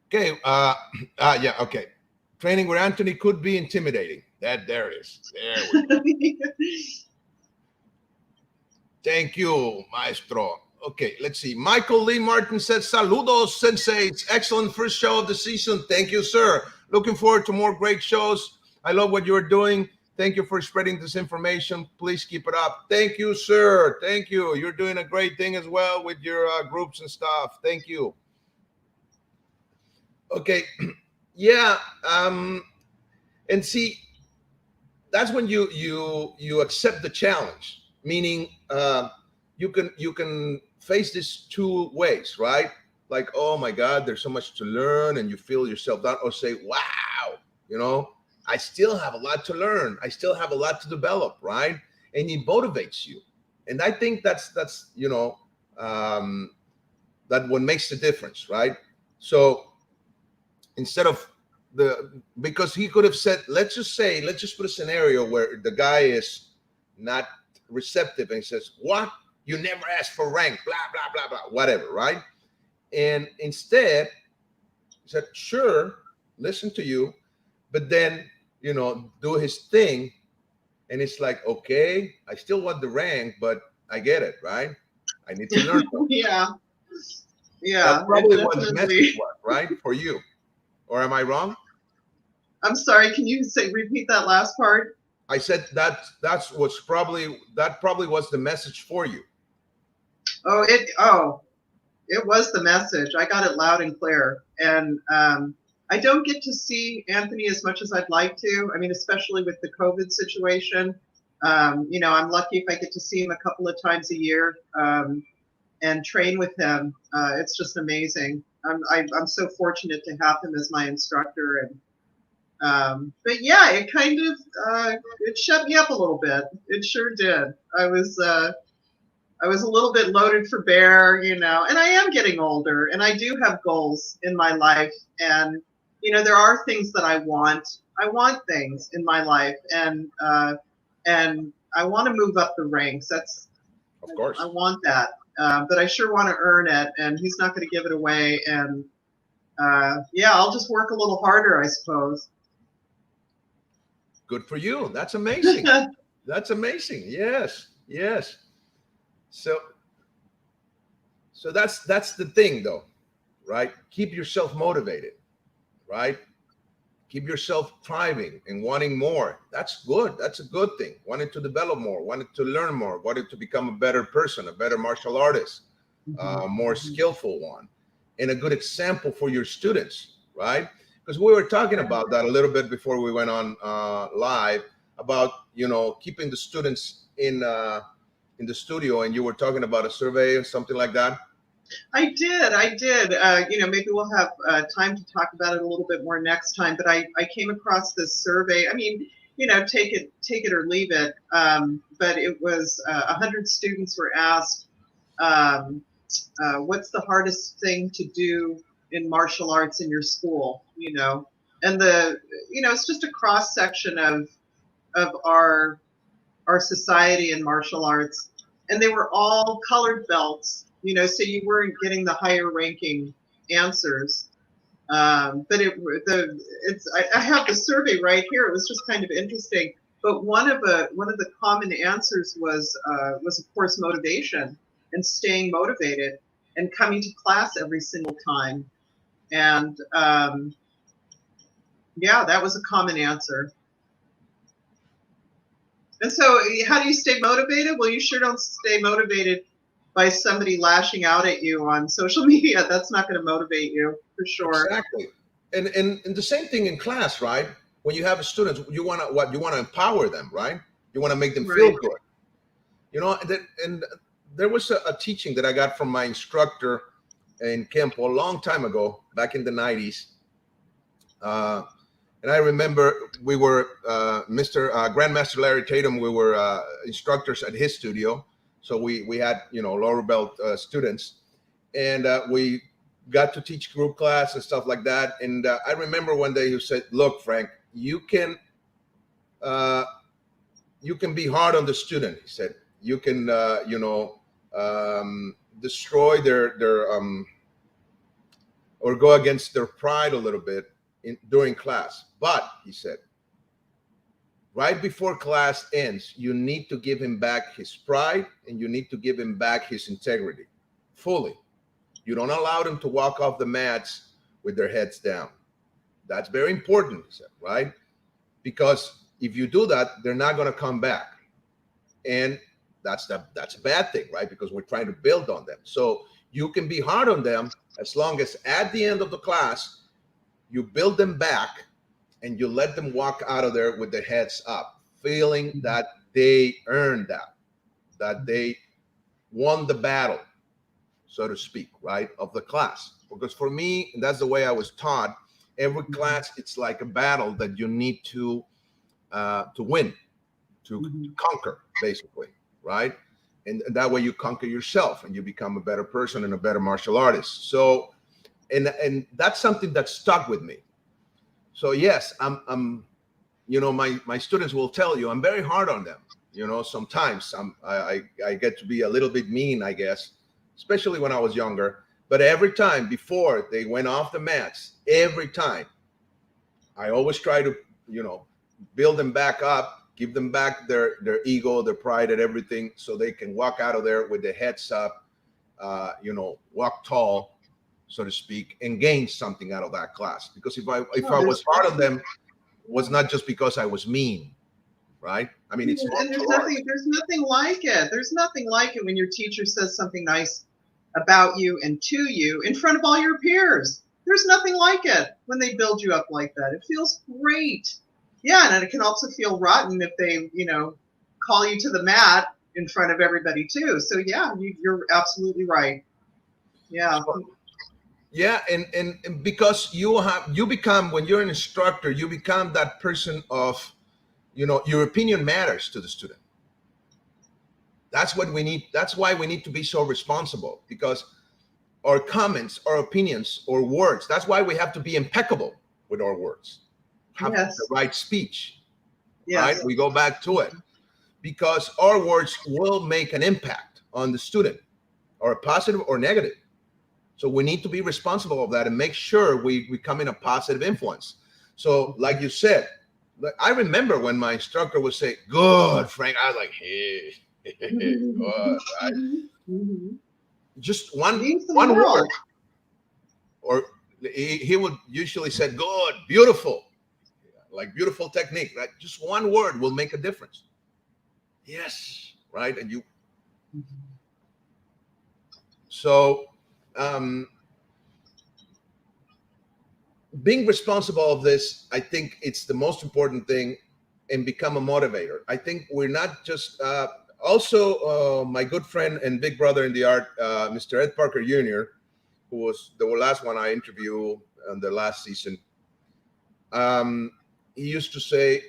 Okay. Yeah, okay. Training with Anthony could be intimidating. There it is. There we go. Thank you, Maestro. Okay, let's see. Michael Lee Martin says, Saludos, Sensei. It's excellent first show of the season. Thank you, sir. Looking forward to more great shows. I love what you're doing. Thank you for spreading this information. Please keep it up. Thank you, sir. Thank you. You're doing a great thing as well with your groups and stuff. Thank you. Okay. Yeah. And see, that's when you accept the challenge, meaning you can face this two ways, right? Like, oh my God, there's so much to learn, and you feel yourself down, or say, wow, I still have a lot to learn. I still have a lot to develop, right? And it motivates you. And I think that's that what makes the difference, right? So instead of because he could have said, let's just put a scenario where the guy is not receptive and he says, what? You never asked for rank, blah, blah, blah, blah, whatever, right? And instead, he said, sure, listen to you, but then, do his thing. And it's like, okay, I still want the rank, but I get it, right? I need to learn. Yeah. That's probably what the message was, right? For you. Or am I wrong? I'm sorry. Can you repeat that last part? I said that probably was the message for you. It was the message. I got it loud and clear. And I don't get to see Anthony as much as I'd like to. I mean, especially with the COVID situation. I'm lucky if I get to see him a couple of times a year and train with him. It's just amazing. I'm so fortunate to have him as my instructor. And but yeah, it kind of it shut me up a little bit. It sure did. I was a little bit loaded for bear, and I am getting older, and I do have goals in my life, and there are things that I want. I want things in my life, and I want to move up the ranks. That's, of course, I want that, but I sure want to earn it, and he's not going to give it away. And yeah, I'll just work a little harder, I suppose. Good for you. That's amazing. That's amazing. Yes. So So that's the thing, though, right? Keep yourself motivated, right? Keep yourself thriving and wanting more. That's good. That's a good thing. Wanting to develop more, wanting to learn more, wanting to become a better person, a better martial artist, more skillful one, and a good example for your students, right? Because we were talking about that a little bit before we went on live about, keeping the students in the studio, and you were talking about a survey or something like that. I did. Maybe we'll have time to talk about it a little bit more next time. But I came across this survey. I mean, take it or leave it. But it was 100 students were asked, what's the hardest thing to do in martial arts in your school? And it's just a cross section of our society and martial arts, and they were all colored belts. So you weren't getting the higher ranking answers. But I have the survey right here. It was just kind of interesting. But one of the common answers was of course motivation and staying motivated and coming to class every single time. And that was a common answer. And so how do you stay motivated? Well, you sure don't stay motivated by somebody lashing out at you on social media. That's not going to motivate you, for sure. Exactly. And the same thing in class, right? When you have students, you want to empower them, right? You want to make them feel good. And there was a teaching that I got from my instructor in Kempo a long time ago, back in the 90s. And I remember we were Mr. Grandmaster Larry Tatum. We were instructors at his studio, so we had lower belt students, and we got to teach group class and stuff like that. And I remember one day he said, "Look, Frank, you can be hard on the student." He said, "You can destroy their or go against their pride a little bit during class. But," he said, "right before class ends, you need to give him back his pride and you need to give him back his integrity fully. You don't allow them to walk off the mats with their heads down. That's very important," he said, right? Because if you do that, they're not going to come back. And that's a bad thing, right? Because we're trying to build on them. So you can be hard on them as long as at the end of the class, you build them back and you let them walk out of there with their heads up, feeling that they earned that they won the battle, so to speak, right, of the class. Because for me, and that's the way I was taught, every class, it's like a battle that you need to win, to conquer, basically, right? And that way you conquer yourself and you become a better person and a better martial artist. So, and that's something that stuck with me. So yes, I'm my students will tell you I'm very hard on them. Sometimes I get to be a little bit mean, I guess, especially when I was younger. But every time before they went off the mats, every time, I always try to, build them back up, give them back their ego, their pride, and everything, so they can walk out of there with their heads up, walk tall, so to speak, and gain something out of that class. Because if I was hard on them, it was not just because I was mean, right? I mean, it's and there's nothing like it. There's nothing like it when your teacher says something nice about you and to you in front of all your peers. There's nothing like it when they build you up like that. It feels great. Yeah, and it can also feel rotten if they, call you to the mat in front of everybody too. So yeah, you're absolutely right. Yeah. Yeah, and because you become, when you're an instructor, you become that person of, your opinion matters to the student. That's what we need. That's why we need to be so responsible, because our comments, our opinions, or words, that's why we have to be impeccable with our words. Have the right speech, right? We go back to it, because our words will make an impact on the student, or positive or negative. So we need to be responsible of that and make sure we come in a positive influence. So like you said, I remember when my instructor would say, "Good, Frank," I was like, "Hey, good," right? just Means the one word, world. or he would usually say good, beautiful, like beautiful technique, right? Just one word will make a difference. Yes, right. And you, so um, being responsible of this, I think it's the most important thing, and become a motivator. I think we're not just also my good friend and big brother in the art, Mr. Ed Parker Jr., who was the last one I interviewed on the last season. Um, he used to say,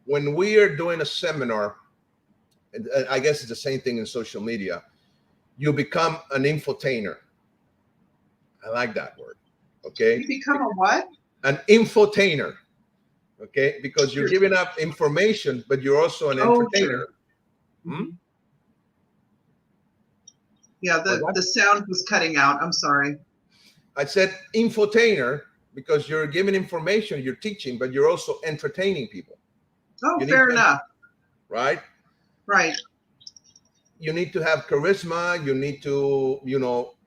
when we are doing a seminar, and I guess it's the same thing in social media, you become an infotainer. I like that word. Okay. You become a what? An infotainer. Okay. Because you're giving up information, but you're also an entertainer. Hmm? Yeah, the sound was cutting out. I'm sorry. I said infotainer because you're giving information, you're teaching, but you're also entertaining people. Oh, fair enough. Right? Right. You need to have charisma. You need to,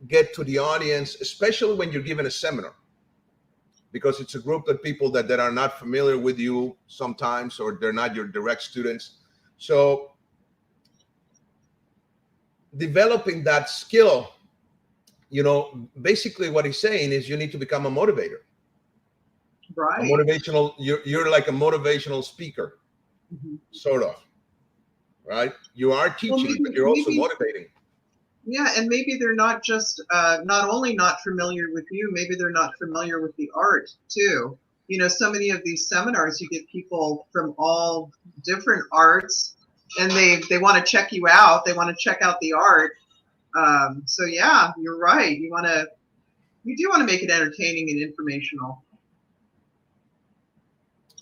get to the audience, especially when you're giving a seminar, because it's a group of people that are not familiar with you sometimes, or they're not your direct students. So developing that skill, basically what he's saying is you need to become a motivator. Right. A motivational, you're like a motivational speaker, sort of, right? You are teaching, but you're also motivating. Yeah, and maybe they're not just not only not familiar with you, maybe they're not familiar with the art too. So many of these seminars, you get people from all different arts, and they want to check you out. They want to check out the art. So yeah, you're right. You do want to make it entertaining and informational.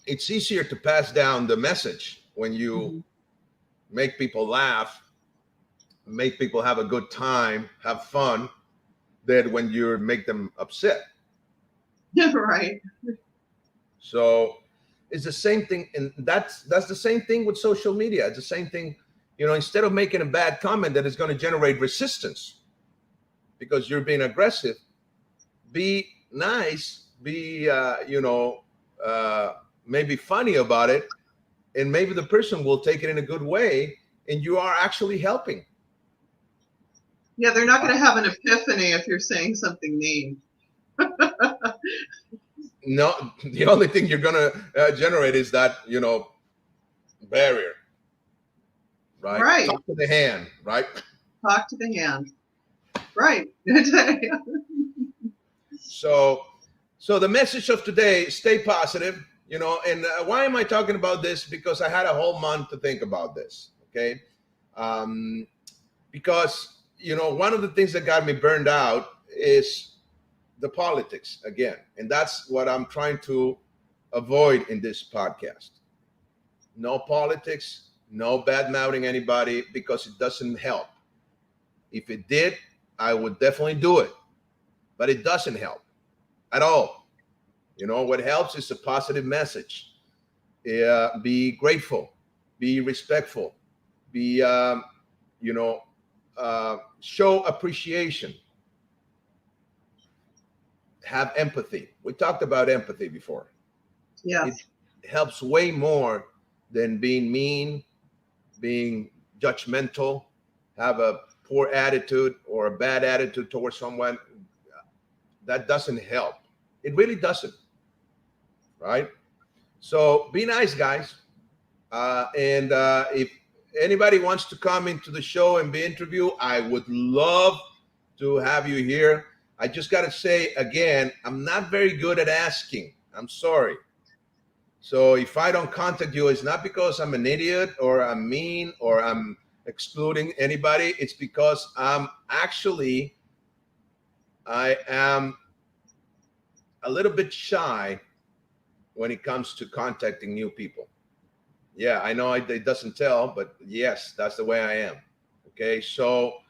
It's easier to pass down the message when you make people laugh, make people have a good time, have fun, than when you make them upset. Right. So it's the same thing, and that's the same thing with social media. It's the same thing, instead of making a bad comment that is going to generate resistance because you're being aggressive, be nice, be maybe funny about it, and maybe the person will take it in a good way, and you are actually helping. Yeah, they're not going to have an epiphany if you're saying something mean. No, the only thing you're going to generate is that, barrier, right? Right. Talk to the hand, right? Talk to the hand. Right. So the message of today, stay positive, and why am I talking about this? Because I had a whole month to think about this, okay? Because, one of the things that got me burned out is the politics again. And that's what I'm trying to avoid in this podcast. No politics, no bad mouthing anybody, because it doesn't help. If it did, I would definitely do it, but it doesn't help at all. What helps is a positive message. Be grateful, be respectful, be, show appreciation, have empathy. We talked about empathy before. Yes. It helps way more than being mean, being judgmental, have a poor attitude or a bad attitude towards someone. That doesn't help. It really doesn't. Right? So be nice, guys. And if anybody wants to come into the show and be interviewed, I would love to have you here. I just got to say again, I'm not very good at asking. I'm sorry. So if I don't contact you, it's not because I'm an idiot or I'm mean or I'm excluding anybody. It's because I am a little bit shy when it comes to contacting new people. Yeah, I know it doesn't tell, but yes, that's the way I am. Okay, so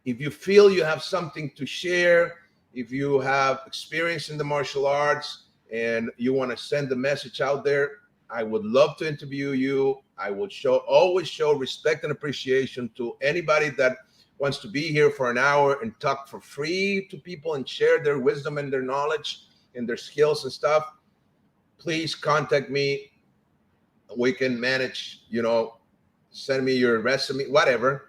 if you feel you have something to share, if you have experience in the martial arts and you want to send the message out there, I would love to interview you. I would always show respect and appreciation to anybody that wants to be here for an hour and talk for free to people and share their wisdom and their knowledge and their skills and stuff, please contact me. We can manage, send me your resume, whatever.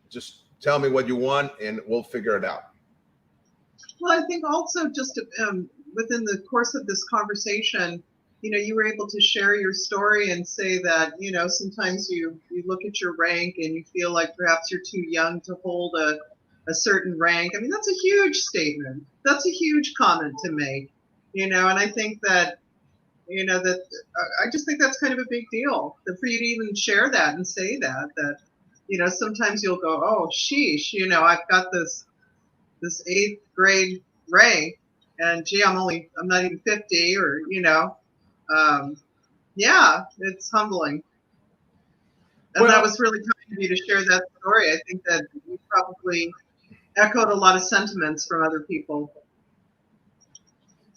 Just tell me what you want and we'll figure it out. Well, I think also just within the course of this conversation, you were able to share your story and say that, sometimes you look at your rank and you feel like perhaps you're too young to hold a certain rank. I mean, that's a huge statement. That's a huge comment to make, and I think that, I just think that's kind of a big deal that for you to even share that and say that, sometimes you'll go, oh, sheesh, I've got this 8th grade rank and gee, I'm not even 50 or, yeah, it's humbling. And that was really kind of you to share that story. I think that you probably echoed a lot of sentiments from other people.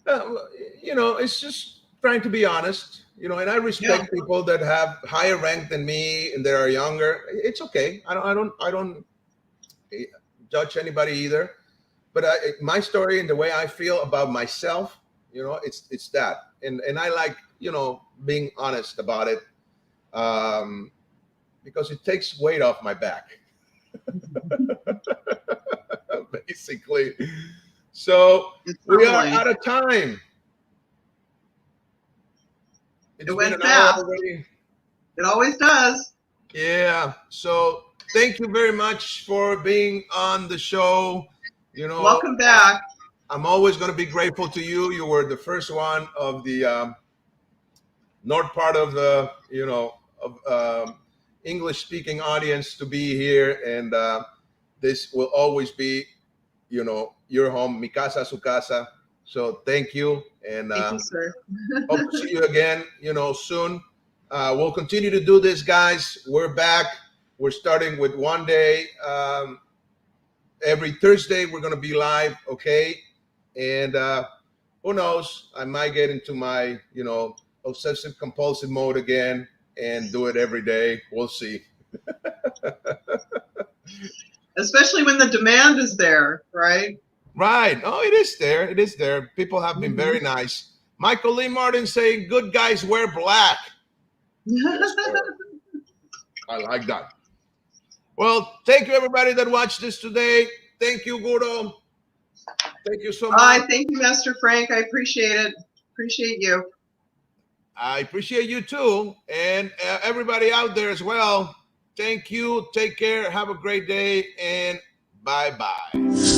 It's just trying to be honest, and I respect people that have higher rank than me and that are younger. It's okay. I don't judge anybody either. But my story and the way I feel about myself, it's that. And I like, being honest about it, because it takes weight off my back, basically. So we are out of time. It went fast. It always does. Yeah. So thank you very much for being on the show. Welcome back. I'm always going to be grateful to you. You were the first one of the north part of the, English-speaking audience to be here, and this will always be, your home, mi casa, su casa. So thank you, and thank you, sir. Hope to see you again, soon. We'll continue to do this, guys. We're back. We're starting with one day. Every Thursday, we're going to be live, okay? And who knows? I might get into my, obsessive compulsive mode again and do it every day. We'll see. Especially when the demand is there, right? Right. Oh, it is there. It is there. People have been very nice. Michael Lee Martin saying, good guys wear black. Yes, I like that. Well, thank you, everybody that watched this today. Thank you, Guro. Thank you so much. Thank you, Master Frank. I appreciate it. Appreciate you. I appreciate you too. And everybody out there as well. Thank you. Take care. Have a great day. And bye-bye.